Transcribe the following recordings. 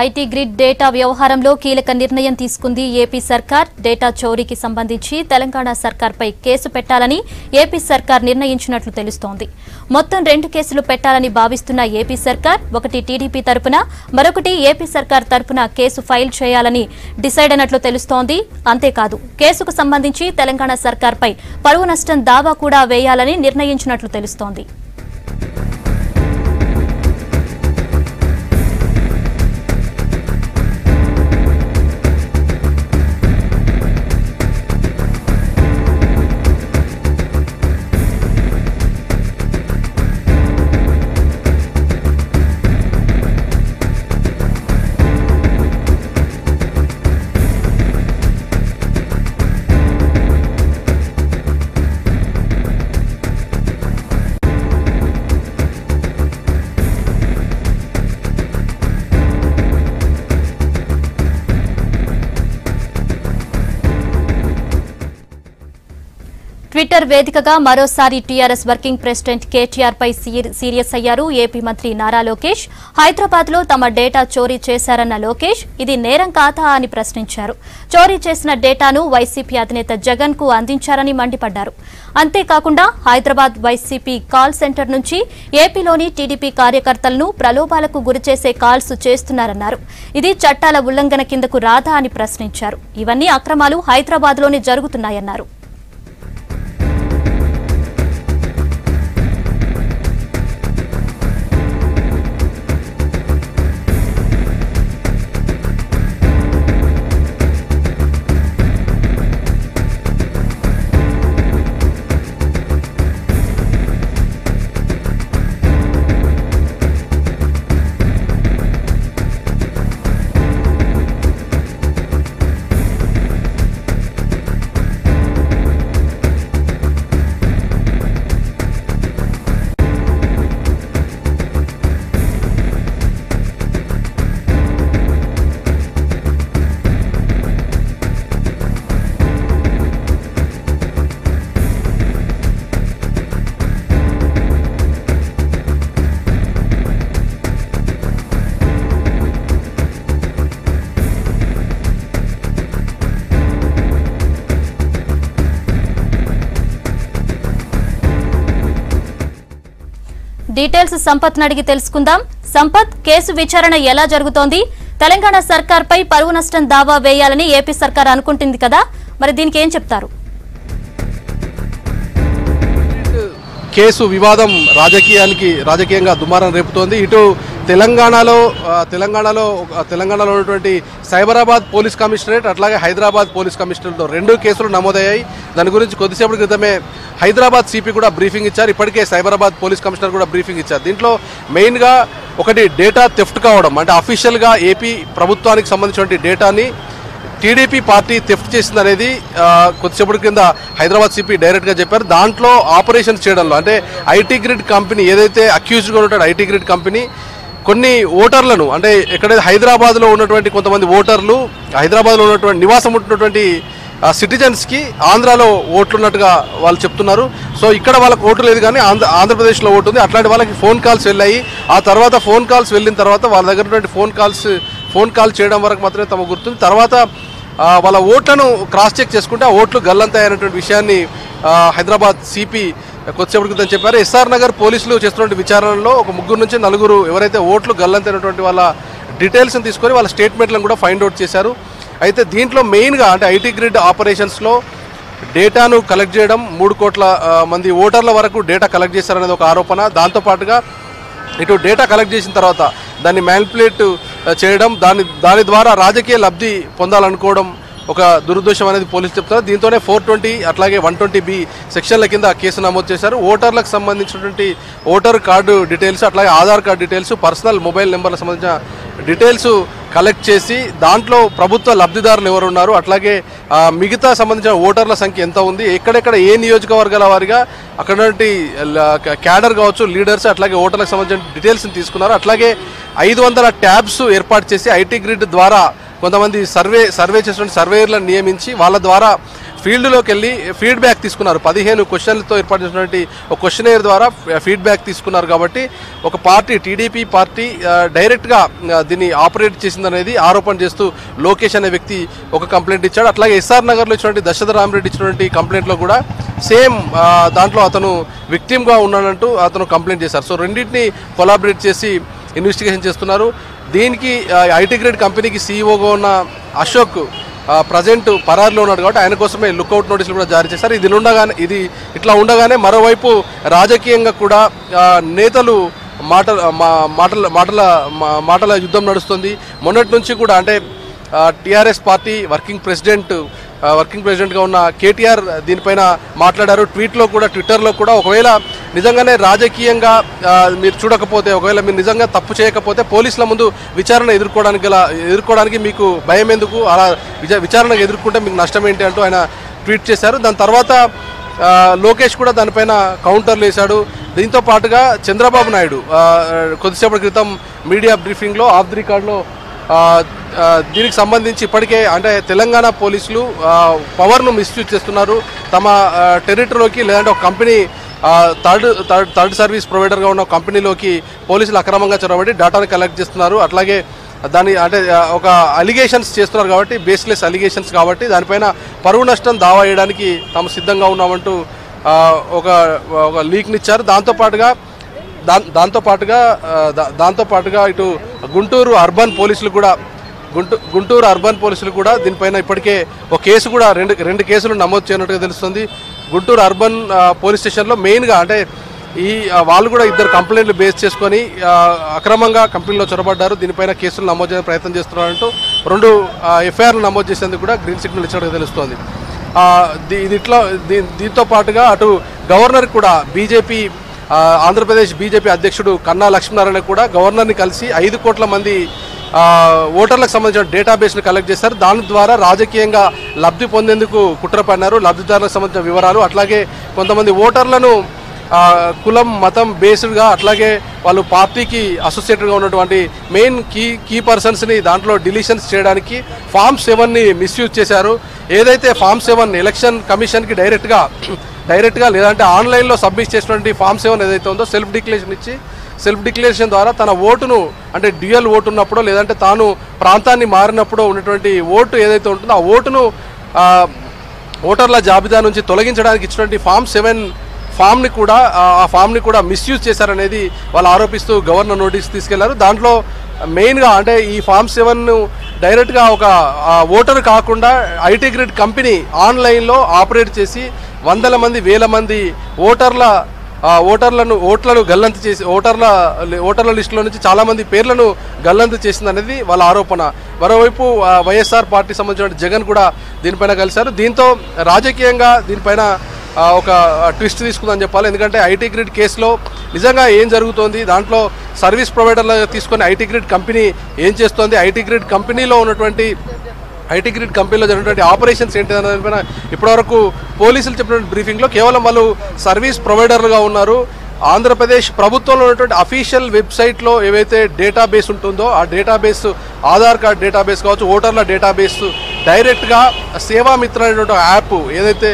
IT grid data వ్యవహారంలో కీలక నిర్ణయం తీసుకుంది ఏపీ సర్కార్. డేటా చోరీకి సంబంధించి తెలంగాణ సర్కార్పై కేసు పెట్టాలని ఏపీ సర్కార్ నిర్ణయించినట్లు తెలుస్తోంది. మొత్తం 2 కేసులు పెట్టాలని భావిస్తున్న ఏపీ సర్కార్ ఒకటి టీడీపీ తరపున, మరొకటి ఏపీ సర్కార్ తరపున కేసు ఫైల్ చేయాలని డిసైడ్ అయినట్లు తెలుస్తోంది. అంతేకాదు కేసుకు సంబంధించి తెలంగాణ సర్కార్పై పరువు నష్టం దావా కూడా వేయాలని నిర్ణయించినట్లు తెలుస్తోంది. ట్విట్టర్ వేదికగా మరోసారి టీఆర్ఎస్ వర్కింగ్ ప్రెసిడెంట్ కేటీఆర్ పై సీరియస్ అయ్యారు ఏపీ మంత్రి నారా లోకేష్. హైదరాబాద్ లో తమ డేటా చోరీ చేశారన్న లోకేష్ ఇది నేరం కాదా అని ప్రశ్నించారు. చోరీ చేసిన డేటాను వైసీపీ అధినేత జగన్ కు అందించారని మండిపడ్డారు. అంతేకాకుండా హైదరాబాద్ వైసీపీ కాల్ సెంటర్ నుంచి ఏపీలోని టీడీపీ కార్యకర్తలను ప్రలోభాలకు గురిచేసే కాల్స్ చేస్తున్నారన్నారు. ఇది చట్టాల ఉల్లంఘన కిందకు రాదా అని ప్రశ్నించారు. ఇవన్నీ అక్రమాలు హైదరాబాద్ లోనే జరుగుతున్నాయన్నారు. డీటెయిల్స్ సంపత్ అడిగి తెలుసుకుందాం. సంపత్, కేసు విచారణ ఎలా జరుగుతోంది? తెలంగాణ సర్కార్ పై పరువు నష్టం దావా వేయాలని ఏపీ సర్కార్ అనుకుంటుంది కదా, మరి దీనికి ఏం చెప్తారు? కేసు వివాదం రాజకీయంగా దుమారం రేపుతోంది. ఇటు తెలంగాణలో ఉన్నటువంటి సైబరాబాద్ పోలీస్ కమిషనరేట్ అట్లాగే హైదరాబాద్ పోలీస్ కమిషనరేట్తో 2 కేసులు నమోదయ్యాయి. దాని గురించి కొద్దిసేపటి క్రితమే హైదరాబాద్ సిపి కూడా బ్రీఫింగ్ ఇచ్చారు. ఇప్పటికే సైబరాబాద్ పోలీస్ కమిషనర్ కూడా బ్రీఫింగ్ ఇచ్చారు. దీంట్లో మెయిన్గా ఒకటి డేటా థెఫ్ట్ కావడం, అంటే అఫీషియల్గా ఏపీ ప్రభుత్వానికి సంబంధించిన డేటాని టీడీపీ పార్టీ థెఫ్ట్ చేసిందనేది కొద్దిసేపటి కింద హైదరాబాద్ సిపి డైరెక్ట్గా చెప్పారు. దాంట్లో ఆపరేషన్స్ చేయడంలో అంటే ఐటీ గ్రిడ్ కంపెనీ ఏదైతే అక్యూజ్డ్గా ఉంటాడో ఐటీ గ్రిడ్ కంపెనీ కొన్ని ఓటర్లను, అంటే ఎక్కడైతే హైదరాబాద్లో ఉన్నటువంటి కొంతమంది ఓటర్లు హైదరాబాద్లో ఉన్నటువంటి నివాసం ఉంటున్నటువంటి సిటిజన్స్కి ఆంధ్రాలో ఓట్లు ఉన్నట్టుగా వాళ్ళు చెప్తున్నారు. సో ఇక్కడ వాళ్ళకి ఓటు లేదు కానీ ఆంధ్రప్రదేశ్లో ఓటు ఉంది. అట్లాంటి వాళ్ళకి ఫోన్ కాల్స్ వెళ్ళాయి. ఆ తర్వాత ఫోన్ కాల్స్ వెళ్ళిన తర్వాత వాళ్ళ దగ్గర ఉన్నటువంటి ఫోన్ కాల్ చేయడం వరకు మాత్రమే తమ గుర్తుంది. తర్వాత వాళ్ళ ఓట్లను క్రాస్ చెక్ చేసుకుంటే ఆ ఓట్లు గల్లంతాయనేటువంటి విషయాన్ని హైదరాబాద్ సిపి కొద్దిసేపటి క్రితం చెప్పారు. ఎస్ఆర్ నగర్ పోలీసులు చేస్తున్నటువంటి విచారణలో ఒక 3 నుంచి 4 ఎవరైతే ఓట్లు గల్లంతైనటువంటి వాళ్ళ డీటెయిల్స్ని తీసుకొని వాళ్ళ స్టేట్మెంట్లను కూడా ఫైండ్ అవుట్ చేశారు. అయితే దీంట్లో మెయిన్గా అంటే ఐటీ గ్రిడ్ ఆపరేషన్స్లో డేటాను కలెక్ట్ చేయడం, 3 కోట్ల మంది ఓటర్ల వరకు డేటా కలెక్ట్ చేశారనేది ఒక ఆరోపణ. దాంతోపాటుగా ఇటు డేటా కలెక్ట్ చేసిన తర్వాత దాన్ని మ్యానిపులేట్ చేయడం, దాని ద్వారా రాజకీయ లబ్ధి పొందాలనుకోవడం ఒక దురుద్దేశం అనేది పోలీసులు చెప్తారు. దీంతోనే 420 అట్లాగే 120B సెక్షన్ల కింద కేసు నమోదు చేశారు. ఓటర్లకు సంబంధించినటువంటి ఓటర్ కార్డు డీటెయిల్స్ అట్లాగే Aadhaar card details, personal mobile నెంబర్లకు సంబంధించిన డీటెయిల్స్ కలెక్ట్ చేసి దాంట్లో ప్రభుత్వ లబ్ధిదారులు ఎవరు ఉన్నారు, అట్లాగే మిగతా సంబంధించిన ఓటర్ల సంఖ్య ఎంత ఉంది, ఎక్కడెక్కడ ఏ నియోజకవర్గాల వారిగా అక్కడ క్యాడర్ కావచ్చు, లీడర్స్ అట్లాగే ఓటర్లకు సంబంధించిన డీటెయిల్స్ని తీసుకున్నారు. అట్లాగే 500 ట్యాబ్స్ ఏర్పాటు చేసి ఐటీ గ్రిడ్ ద్వారా కొంతమంది సర్వే చేసినటువంటి సర్వేయర్లను నియమించి వాళ్ళ ద్వారా ఫీల్డ్లోకి వెళ్ళి ఫీడ్బ్యాక్ తీసుకున్నారు. 15 క్వశ్చన్లతో ఏర్పాటు చేసినటువంటి ఒక క్వశ్చనేర్ ద్వారా ఫీడ్బ్యాక్ తీసుకున్నారు. కాబట్టి ఒక పార్టీ టీడీపీ పార్టీ డైరెక్ట్గా దీన్ని ఆపరేట్ చేసిందనేది ఆరోపణ చేస్తూ లోకేష్ అనే వ్యక్తి ఒక కంప్లైంట్ ఇచ్చాడు. అట్లాగే ఎస్ఆర్ నగర్లో ఇచ్చినటువంటి దశరథ రామరెడ్డి ఇచ్చినటువంటి కంప్లైంట్లో కూడా సేమ్ దాంట్లో అతను విక్టిమ్గా ఉన్నాడంటూ అతను కంప్లైంట్ చేశారు. సో రెండింటిని కొలాబరేట్ చేసి ఇన్వెస్టిగేషన్ చేస్తున్నారు. దీనికి ఐటీ గ్రేడ్ కంపెనీకి సీఈఓగా ఉన్న అశోక్ ప్రజెంట్ పరారులో ఉన్నాడు. కాబట్టి ఆయన కోసమే లుక్అవుట్ నోటీసులు కూడా జారీ చేశారు. ఇది ఇట్లా ఉండగానే మరోవైపు రాజకీయంగా కూడా నేతలు మాటల యుద్ధం నడుస్తుంది. మొన్నటి నుంచి కూడా అంటే టీఆర్ఎస్ పార్టీ వర్కింగ్ ప్రెసిడెంట్గా ఉన్న కేటీఆర్ దీనిపైన మాట్లాడారు. ట్విట్టర్లో కూడా ఒకవేళ నిజంగానే రాజకీయంగా మీరు చూడకపోతే, ఒకవేళ మీరు నిజంగా తప్పు చేయకపోతే పోలీసుల ముందు విచారణ ఎదుర్కోవడానికి మీకు భయం ఎందుకు, అలా విచారణ ఎదుర్కొంటే మీకు నష్టం ఏంటి అంటూ ఆయన ట్వీట్ చేశారు. దాని తర్వాత లోకేష్ కూడా దానిపైన కౌంటర్లు వేశాడు. దీంతో పాటుగా చంద్రబాబు నాయుడు కొద్దిసేపటి క్రితం మీడియా బ్రీఫింగ్లో ఆఫ్ ది రికార్డులో దీనికి సంబంధించి ఇప్పటికే అంటే తెలంగాణ పోలీసులు పవర్ను మిస్యూజ్ చేస్తున్నారు. తమ టెరిటరీలోకి లేదంటే ఒక కంపెనీ థర్డ్ సర్వీస్ ప్రొవైడర్గా ఉన్న కంపెనీలోకి పోలీసులు అక్రమంగా చొరబడి డేటాను కలెక్ట్ చేస్తున్నారు. అట్లాగే దాన్ని అంటే ఒక అలిగేషన్స్ చేస్తున్నారు కాబట్టి బేస్లెస్ అలిగేషన్స్ కాబట్టి దానిపైన పరువు నష్టం దావా వేయడానికి తాము సిద్ధంగా ఉన్నామంటూ ఒక లీక్నిచ్చారు. దాంతోపాటుగా ఇటు గుంటూరు అర్బన్ పోలీసులు కూడా దీనిపైన ఇప్పటికే ఒక కేసు కూడా రెండు కేసులు నమోదు చేయనట్టుగా తెలుస్తుంది. గుంటూరు అర్బన్ పోలీస్ స్టేషన్లో మెయిన్గా అంటే వాళ్ళు కూడా 2 కంప్లైంట్లు బేస్ చేసుకొని అక్రమంగా కంపెనీలో చొరబడ్డారు. దీనిపైన కేసులు నమోదు చేసే ప్రయత్నం చేస్తున్నారంటూ 2 ఎఫ్ఐఆర్లు నమోదు చేసేందుకు కూడా గ్రీన్ సిగ్నల్ ఇచ్చినట్టుగా తెలుస్తోంది. దీంతో పాటుగా అటు గవర్నర్ కూడా ఆంధ్రప్రదేశ్ బీజేపీ అధ్యక్షుడు కన్నా లక్ష్మీనారాయణ కూడా గవర్నర్ని కలిసి 5 కోట్ల మంది ఓటర్లకు సంబంధించిన డేటాబేస్ను కలెక్ట్ చేశారు. దాని ద్వారా రాజకీయంగా లబ్ధి పొందేందుకు కుట్ర పన్నారు. లబ్ధిదారులకు సంబంధించిన వివరాలు, అట్లాగే కొంతమంది ఓటర్లను కులం మతం బేస్డ్గా, అట్లాగే వాళ్ళు పార్టీకి అసోసియేటెడ్గా ఉన్నటువంటి మెయిన్ కీ పర్సన్స్ని దాంట్లో డిలీషన్స్ చేయడానికి ఫామ్ 7ని మిస్యూజ్ చేశారు. ఏదైతే ఫామ్ 7 ఎలక్షన్ కమిషన్కి డైరెక్ట్గా లేదంటే ఆన్లైన్లో సబ్మిట్ చేసినటువంటి ఫామ్ 7 ఏదైతే ఉందో సెల్ఫ్ డిక్లరేషన్ ద్వారా తన ఓటును అంటే డ్యూయల్ ఓటు ఉన్నప్పుడు లేదంటే తాను ప్రాంతాన్ని మారినప్పుడు ఉన్నటువంటి ఓటు ఏదైతే ఉంటుందో ఆ ఓటును ఓటర్ల జాబితా నుంచి తొలగించడానికి ఇచ్చినటువంటి ఫామ్ని కూడా మిస్యూజ్ చేశారనేది వాళ్ళు ఆరోపిస్తూ గవర్నర్ నోటీస్ తీసుకెళ్లారు. దాంట్లో మెయిన్గా అంటే ఈ ఫామ్ 7ను డైరెక్ట్గా ఒక ఓటర్ కాకుండా ఐటీ గ్రిడ్ కంపెనీ ఆన్లైన్లో ఆపరేట్ చేసి వందల మంది వేల మంది ఓట్లను గల్లంతు చేసి ఓటర్ల లిస్టులో నుంచి చాలామంది పేర్లను గల్లంతు చేసిందనేది వాళ్ళ ఆరోపణ. మరోవైపు వైఎస్ఆర్ పార్టీ సంబంధించిన జగన్ కూడా దీనిపైన కలిశారు. దీంతో రాజకీయంగా దీనిపైన ఒక ట్విస్ట్ తీసుకుందని చెప్పాలి. ఎందుకంటే ఐటీ గ్రిడ్ కేసులో నిజంగా ఏం జరుగుతోంది, దాంట్లో సర్వీస్ ప్రొవైడర్లు తీసుకొని ఐటీ గ్రిడ్ కంపెనీ ఏం చేస్తోంది, ఐటీ గ్రిడ్ కంపెనీలో జరిగినటువంటి ఆపరేషన్స్ ఏంటి అనే దానిపైన ఇప్పటివరకు పోలీసులు చెప్పినటువంటి బ్రీఫింగ్లో కేవలం వాళ్ళు సర్వీస్ ప్రొవైడర్లుగా ఉన్నారు. ఆంధ్రప్రదేశ్ ప్రభుత్వంలో ఉన్నటువంటి అఫీషియల్ వెబ్సైట్లో ఏవైతే డేటాబేస్ ఉంటుందో ఆ డేటాబేస్ ఆధార్ కార్డ్ డేటాబేస్ కావచ్చు, ఓటర్ల డేటాబేస్ డైరెక్ట్గా సేవామిత్ర అనేటువంటి యాప్ ఏదైతే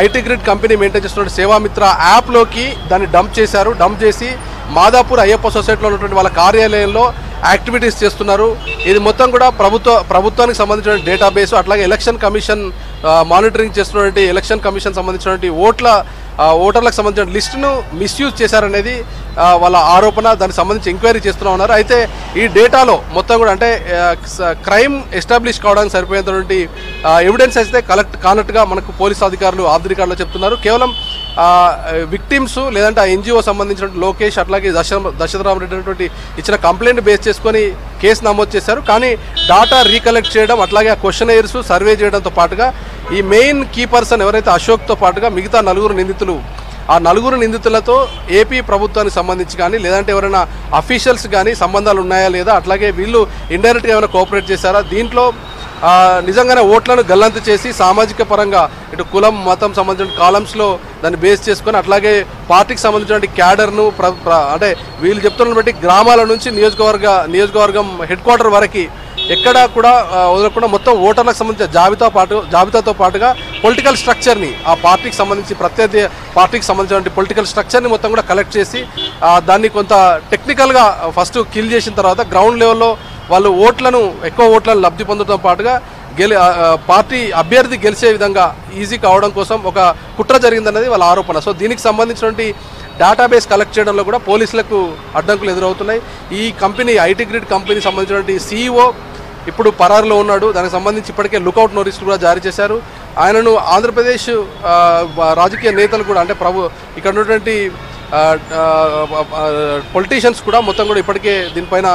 ఐటీ గ్రిడ్ కంపెనీ మెయింటైన్ చేస్తున్న సేవామిత్ర యాప్లోకి దాన్ని డంప్ చేసి మాదాపూర్ అయ్యప్ప సొసైటీలో ఉన్నటువంటి వాళ్ళ కార్యాలయంలో యాక్టివిటీస్ చేస్తున్నారు. ఇది మొత్తం కూడా ప్రభుత్వానికి సంబంధించిన డేటాబేస్, అట్లాగే ఎలక్షన్ కమిషన్ మానిటరింగ్ చేస్తున్నటువంటి ఎలక్షన్ కమిషన్ సంబంధించినటువంటి ఓటర్లకు సంబంధించిన లిస్టును మిస్యూజ్ చేశారనేది వాళ్ళ ఆరోపణ. దానికి సంబంధించి ఎంక్వైరీ చేస్తూ ఉన్నారు. అయితే ఈ డేటాలో మొత్తం కూడా అంటే క్రైమ్ ఎస్టాబ్లిష్ కావడానికి సరిపోయేటువంటి ఎవిడెన్స్ అయితే కలెక్ట్ కానట్టుగా మనకు పోలీసు అధికారులు ఆఫ్ ది రికార్డులో చెప్తున్నారు. కేవలం విక్టిమ్స్ లేదంటే ఆ ఎన్జిఓ సంబంధించిన లోకేష్ అట్లాగే దశరథ రామరెడ్డి అనేటువంటి ఇచ్చిన కంప్లైంట్ బేస్ చేసుకొని కేసు నమోదు చేశారు. కానీ డాటా రీకలెక్ట్ చేయడం అట్లాగే ఆ క్వశ్చనైర్స్ సర్వే చేయడంతో పాటుగా ఈ మెయిన్ కీ పర్సన్ ఎవరైతే అశోక్తో పాటుగా మిగతా 4 నిందితులతో ఏపీ ప్రభుత్వానికి సంబంధించి కానీ లేదంటే ఎవరైనా అఫీషియల్స్ కానీ సంబంధాలు ఉన్నాయా లేదా, అట్లాగే వీళ్ళు ఇండైరెక్ట్గా ఏమైనా కోఆపరేట్ చేశారా, దీంట్లో నిజంగానే ఓట్లను గల్లంతు చేసి సామాజిక పరంగా ఇటు కులం మతం సంబంధించిన కాలమ్స్లో దాన్ని బేస్ చేసుకొని అట్లాగే పార్టీకి సంబంధించిన క్యాడర్ను అంటే వీళ్ళు చెప్తున్న బట్టి గ్రామాల నుంచి నియోజకవర్గం హెడ్ క్వార్టర్ వరకు ఎక్కడా కూడా వదలకుండా మొత్తం ఓటర్లకు సంబంధించిన జాబితాతో పాటుగా పొలిటికల్ స్ట్రక్చర్ని ఆ పార్టీకి సంబంధించి ప్రత్యర్థి పార్టీకి సంబంధించిన పొలిటికల్ స్ట్రక్చర్ని మొత్తం కూడా కలెక్ట్ చేసి దాన్ని కొంత టెక్నికల్గా ఫస్ట్ కిల్ చేసిన తర్వాత గ్రౌండ్ లెవెల్లో వాళ్ళు ఎక్కువ ఓట్లను లబ్ధి పొందడంతో పాటుగా పార్టీ అభ్యర్థి గెలిచే విధంగా ఈజీ కావడం కోసం ఒక కుట్ర జరిగిందన్నది వాళ్ళ ఆరోపణ. సో దీనికి సంబంధించినటువంటి డేటాబేస్ కలెక్ట్ చేయడంలో కూడా పోలీసులకు అడ్డంకులు ఎదురవుతున్నాయి. ఈ కంపెనీ ఐటీ గ్రిడ్ కంపెనీ సంబంధించినటువంటి CEO ఇప్పుడు పరారులో ఉన్నాడు. దానికి సంబంధించి ఇప్పటికే లుకౌట్ నోటీసులు కూడా జారీ చేశారు. ఆయనను ఆంధ్రప్రదేశ్ రాజకీయ నేతలు కూడా అంటే ఇక్కడ ఉన్నటువంటి పొలిటీషియన్స్ కూడా మొత్తం కూడా ఇప్పటికే దీనిపైన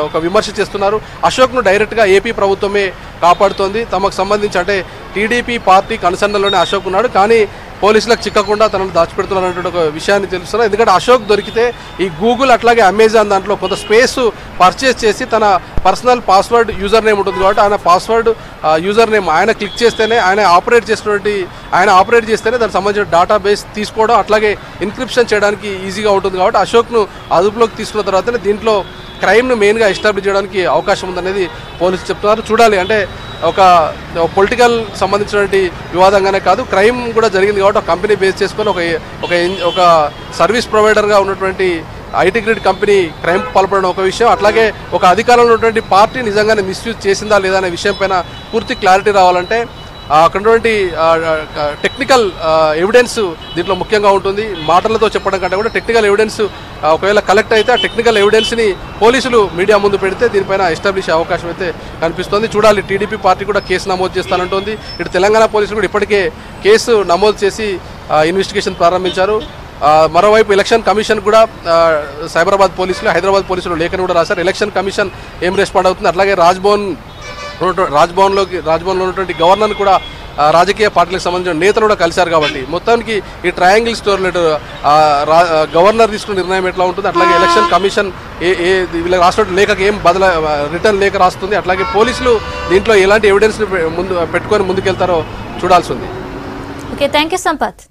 ఒక విమర్శ చేస్తున్నారు. అశోక్ను డైరెక్ట్గా ఏపీ ప్రభుత్వమే కాపాడుతోంది. తమకు సంబంధించి అంటే టీడీపీ పార్టీ కన్సర్న్లోనే అశోక్ ఉన్నాడు, కానీ పోలీసులకు చిక్కకుండా తనను దాచిపెడుతున్నటువంటి ఒక విషయాన్ని తెలుస్తున్నారు. ఎందుకంటే అశోక్ దొరికితే ఈ గూగుల్ అట్లాగే అమెజాన్ దాంట్లో కొంత స్పేస్ పర్చేస్ చేసి తన పర్సనల్ పాస్వర్డ్ యూజర్ నేమ్ ఉంటుంది కాబట్టి ఆయన పాస్వర్డ్ యూజర్ నేమ్ ఆయన క్లిక్ చేస్తేనే ఆయన ఆపరేట్ చేస్తేనే దానికి సంబంధించిన డేటాబేస్ తీసుకోవడం అట్లాగే ఇన్క్రిప్షన్ చేయడానికి ఈజీగా ఉంటుంది. కాబట్టి అశోక్ను అదుపులోకి తీసుకున్న తర్వాతనే దీంట్లో క్రైమ్ను మెయిన్గా ఎస్టాబ్లిష్ చేయడానికి అవకాశం ఉందనేది పోలీసులు చెప్తున్నారు. చూడాలి అంటే ఒక పొలిటికల్ సంబంధించినటువంటి వివాదంగానే కాదు, క్రైమ్ కూడా జరిగింది కాబట్టి ఒక కంపెనీ బేస్ చేసుకొని ఒక సర్వీస్ ప్రొవైడర్గా ఉన్నటువంటి ఐటీ గ్రిడ్ కంపెనీ క్రైమ్ పాల్పడడం ఒక విషయం, అట్లాగే ఒక అధికారంలో ఉన్నటువంటి పార్టీ నిజంగానే మిస్యూజ్ చేసిందా లేదా అనే విషయం పైన పూర్తి క్లారిటీ రావాలంటే అక్కడ ఉన్నటువంటి టెక్నికల్ ఎవిడెన్స్ దీంట్లో ముఖ్యంగా ఉంటుంది. మాటలతో చెప్పడం కంటే కూడా టెక్నికల్ ఎవిడెన్స్ ఒకవేళ కలెక్ట్ అయితే ఆ టెక్నికల్ ఎవిడెన్స్ని పోలీసులు మీడియా ముందు పెడితే దీనిపైన ఎస్టాబ్లిష్ అవకాశం అయితే కనిపిస్తుంది. చూడాలి, టీడీపీ పార్టీ కూడా కేసు నమోదు చేస్తానంటుంది. ఇటు తెలంగాణ పోలీసులు కూడా ఇప్పటికే కేసు నమోదు చేసి ఇన్వెస్టిగేషన్ ప్రారంభించారు. మరోవైపు ఎలక్షన్ కమిషన్ కూడా సైబరాబాద్ పోలీసులు హైదరాబాద్ పోలీసులు లేఖను కూడా రాశారు. ఎలక్షన్ కమిషన్ ఏం రెస్పాండ్ అవుతుంది, అట్లాగే రాజ్భవన్లో ఉన్నటువంటి గవర్నర్ కూడా రాజకీయ పార్టీలకు సంబంధించిన నేతలు కూడా కలిశారు. కాబట్టి మొత్తానికి ఈ ట్రయాంగిల్ స్టోరీ లెటర్ గవర్నర్ తీసుకున్న నిర్ణయం ఎట్లా ఉంటుంది, అట్లాగే ఎలక్షన్ కమిషన్ వీళ్ళకి రాసినట్టు లేఖకు ఏం రిటర్న్ లేఖ రాస్తుంది, అట్లాగే పోలీసులు దీంట్లో ఎలాంటి ఎవిడెన్స్ ముందు పెట్టుకొని ముందుకెళ్తారో చూడాల్సి ఉంది. Okay, thank you Sampath.